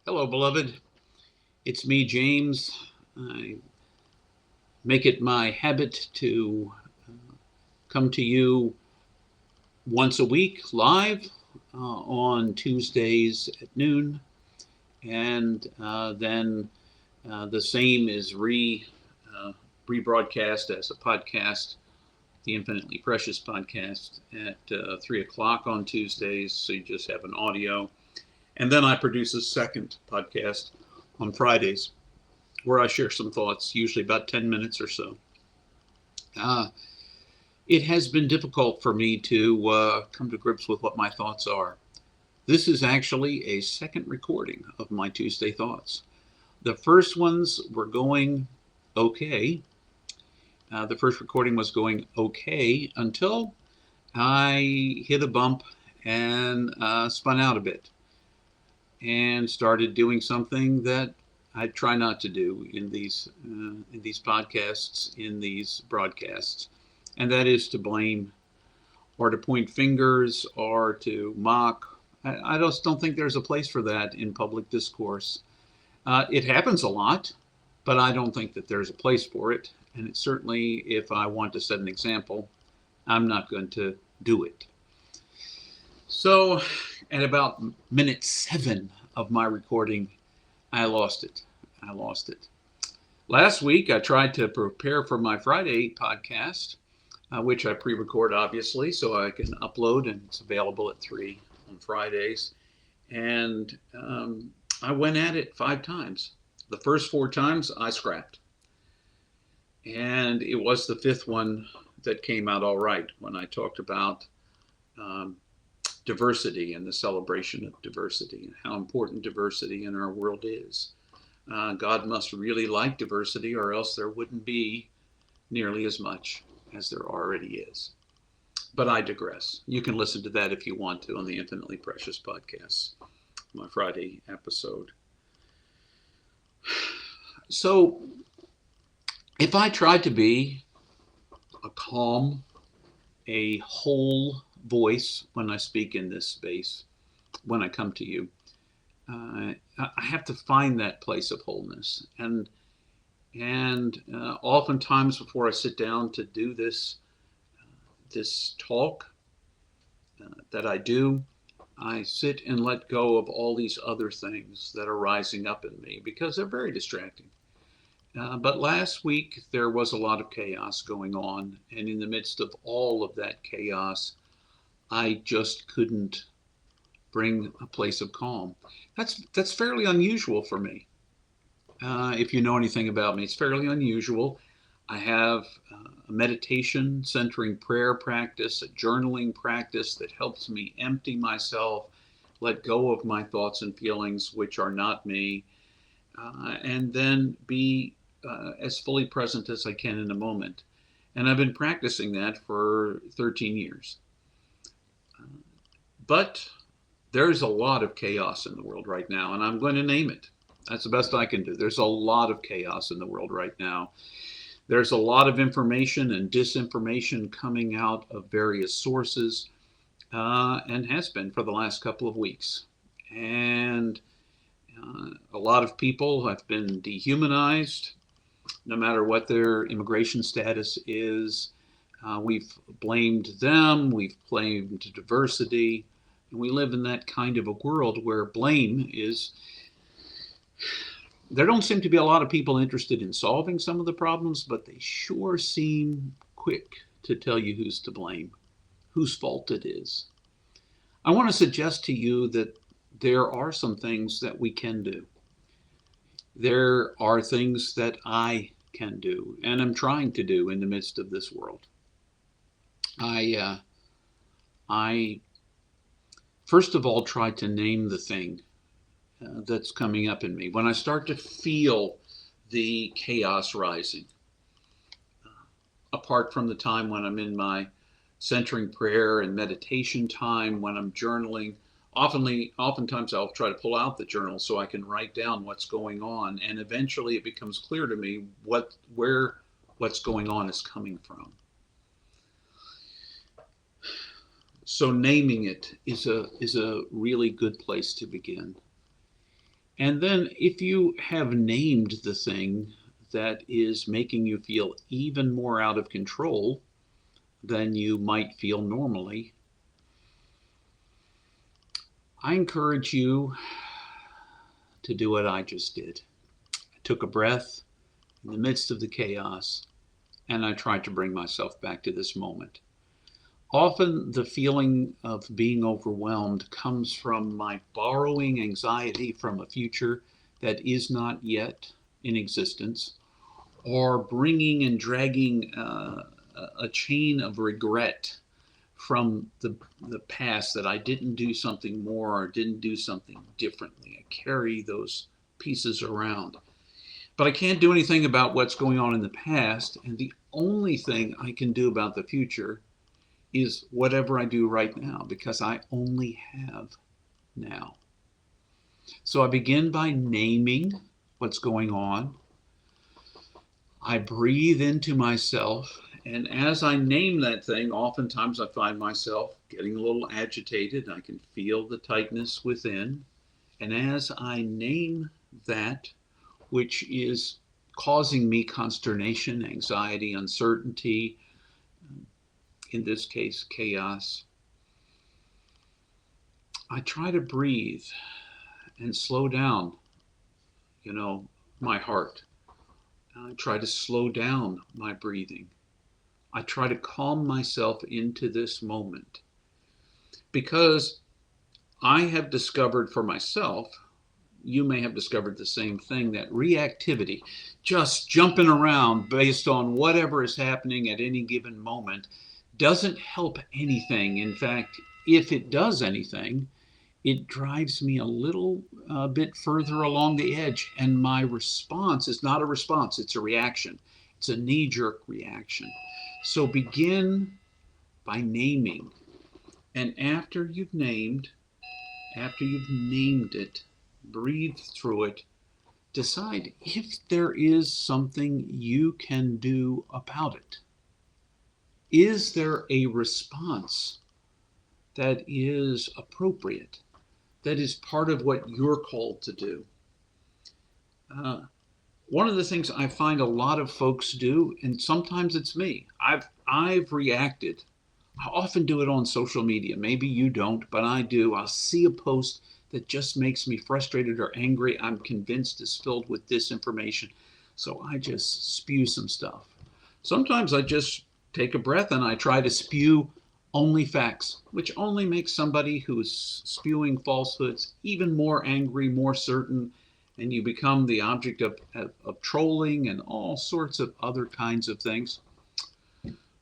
Hello, beloved. It's me, James. I make it my habit to come to you once a week live on Tuesdays at noon, and then the same is rebroadcast as a podcast, the Infinitely Precious podcast, at 3 o'clock on Tuesdays. So you just have an audio, and then I produce a second podcast on Fridays where I share some thoughts, usually about 10 minutes or so. Uh, it has been difficult for me to come to grips with what my thoughts are. This is actually a second recording of my Tuesday thoughts. The first ones were going okay. The first recording was going okay until I hit a bump and spun out a bit and started doing something that I try not to do in these podcasts, in these broadcasts, and that is to blame or to point fingers or to mock. I just don't think there's a place for that in public discourse. It happens a lot, but I don't think that there's a place for it. And it certainly, if I want to set an example, I'm not going to do it. So, at about minute 7 of my recording, I lost it. I lost it. Last week, I tried to prepare for my Friday podcast, which I pre record, obviously, so I can upload, and it's available at 3 on Fridays. And I went at it 5 times. The first 4 times, I scrapped. And it was the fifth one that came out all right when I talked about um, diversity and the celebration of diversity and how important diversity in our world is. God must really like diversity, or else there wouldn't be nearly as much as there already is. But I digress. You can listen to that if you want to on the Infinitely Precious podcast, my Friday episode. So, if I tried to be a calm, a whole voice when I speak in this space, when I come to you, I have to find that place of wholeness. And oftentimes before I sit down to do this talk that I do, I sit and let go of all these other things that are rising up in me because they're very distracting. But last week there was a lot of chaos going on, and in the midst of all of that chaos, I just couldn't bring a place of calm. That's fairly unusual for me. If you know anything about me, it's fairly unusual. I have a meditation centering prayer practice, a journaling practice that helps me empty myself, let go of my thoughts and feelings, which are not me, and then be as fully present as I can in the moment. And I've been practicing that for 13 years. But there's a lot of chaos in the world right now, and I'm going to name it. That's the best I can do. There's a lot of chaos in the world right now. There's a lot of information and disinformation coming out of various sources, and has been for the last couple of weeks. And a lot of people have been dehumanized, no matter what their immigration status is. We've blamed them, we've blamed diversity, and we live in that kind of a world where blame is. There don't seem to be a lot of people interested in solving some of the problems, but they sure seem quick to tell you who's to blame, whose fault it is. I want to suggest to you that there are some things that we can do. There are things that I can do and am trying to do in the midst of this world. I first of all try to name the thing that's coming up in me. When I start to feel the chaos rising, apart from the time when I'm in my centering prayer and meditation time, when I'm journaling, oftentimes I'll try to pull out the journal so I can write down what's going on, and eventually it becomes clear to me where what's going on is coming from. So naming it is a really good place to begin. And then if you have named the thing that is making you feel even more out of control than you might feel normally, I encourage you to do what I just did. I took a breath in the midst of the chaos, and I tried to bring myself back to this moment. Often the feeling of being overwhelmed comes from my borrowing anxiety from a future that is not yet in existence, or bringing and dragging a chain of regret from the past that I didn't do something more or didn't do something differently. I carry those pieces around. But I can't do anything about what's going on in the past, and the only thing I can do about the future is whatever I do right now, because I only have now. So I begin by naming what's going on. I breathe into myself, and as I name that thing, oftentimes I find myself getting a little agitated. I can feel the tightness within. And as I name that which is causing me consternation, anxiety, uncertainty, in this case, chaos, I try to breathe and slow down, my heart. I try to slow down my breathing. I try to calm myself into this moment, because I have discovered for myself, you may have discovered the same thing, that reactivity, just jumping around based on whatever is happening at any given moment, doesn't help anything. In fact, if it does anything, it drives me a little bit further along the edge, and my response is not a response, it's a reaction. It's a knee-jerk reaction. So begin by naming, and after you've named it, breathe through it, decide if there is something you can do about it. Is there a response that is appropriate, that is part of what you're called to do? One of the things I find a lot of folks do, and sometimes it's me, I've reacted. I often do it on social media. Maybe you don't, but I do. I'll see a post that just makes me frustrated or angry. I'm convinced it's filled with disinformation. So I just spew some stuff. Sometimes I just take a breath and I try to spew only facts, which only makes somebody who's spewing falsehoods even more angry, more certain, and you become the object of trolling and all sorts of other kinds of things.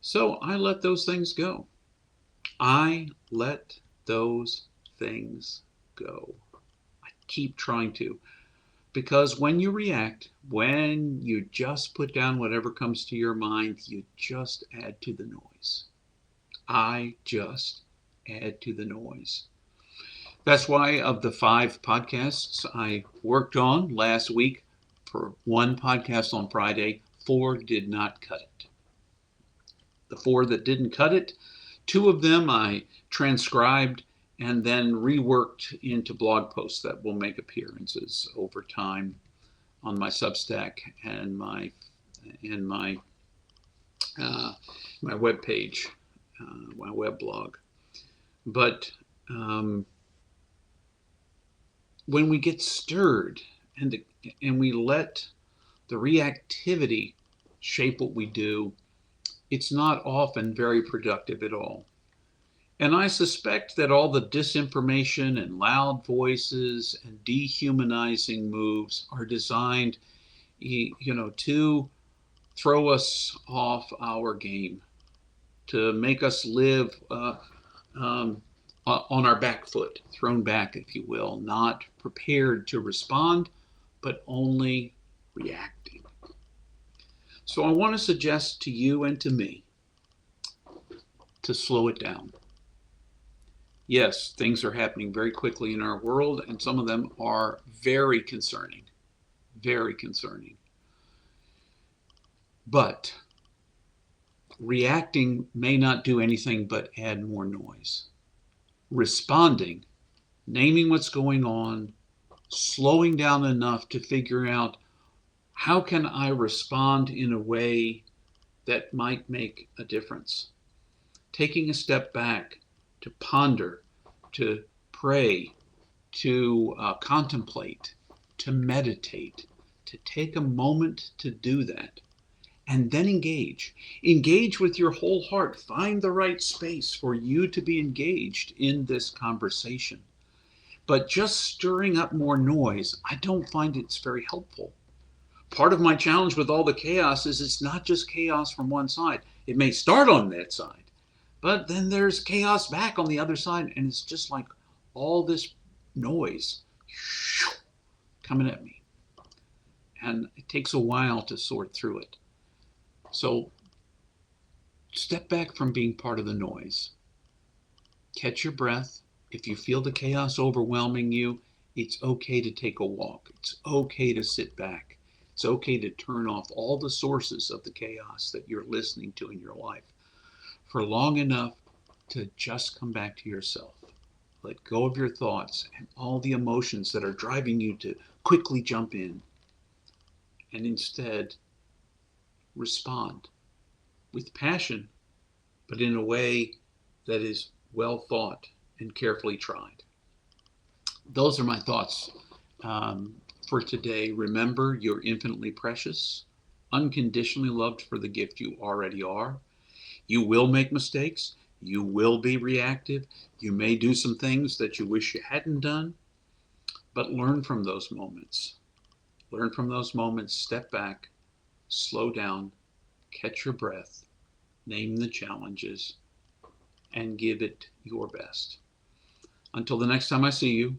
So I let those things go. I let those things go. I keep trying to. Because when you react, when you just put down whatever comes to your mind, you just add to the noise. I just add to the noise. That's why of the 5 podcasts I worked on last week, for 1 podcast on Friday, 4 did not cut it. The 4 that didn't cut it, 2 of them I transcribed and then reworked into blog posts that will make appearances over time on my Substack and my web page, my web blog. But when we get stirred and we let the reactivity shape what we do, it's not often very productive at all. And I suspect that all the disinformation and loud voices and dehumanizing moves are designed, to throw us off our game, to make us live on our back foot, thrown back, if you will, not prepared to respond, but only reacting. So I want to suggest to you and to me to slow it down. Yes, things are happening very quickly in our world, and some of them are very concerning, very concerning. But reacting may not do anything but add more noise. Responding, naming what's going on, slowing down enough to figure out, how can I respond in a way that might make a difference? Taking a step back to ponder, to pray, to contemplate, to meditate, to take a moment to do that, and then engage. Engage with your whole heart. Find the right space for you to be engaged in this conversation. But just stirring up more noise, I don't find it's very helpful. Part of my challenge with all the chaos is it's not just chaos from one side. It may start on that side, but then there's chaos back on the other side, and it's just like all this noise coming at me. And it takes a while to sort through it. So step back from being part of the noise. Catch your breath. If you feel the chaos overwhelming you, it's okay to take a walk. It's okay to sit back. It's okay to turn off all the sources of the chaos that you're listening to in your life for long enough to just come back to yourself. Let go of your thoughts and all the emotions that are driving you to quickly jump in, and instead respond with passion, but in a way that is well thought and carefully tried. Those are my thoughts for today. Remember, you're infinitely precious, unconditionally loved for the gift you already are. You will make mistakes. You will be reactive. You may do some things that you wish you hadn't done, but learn from those moments. Learn from those moments, step back, slow down, catch your breath, name the challenges, and give it your best. Until the next time I see you,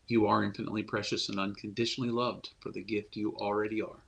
you are infinitely precious and unconditionally loved for the gift you already are.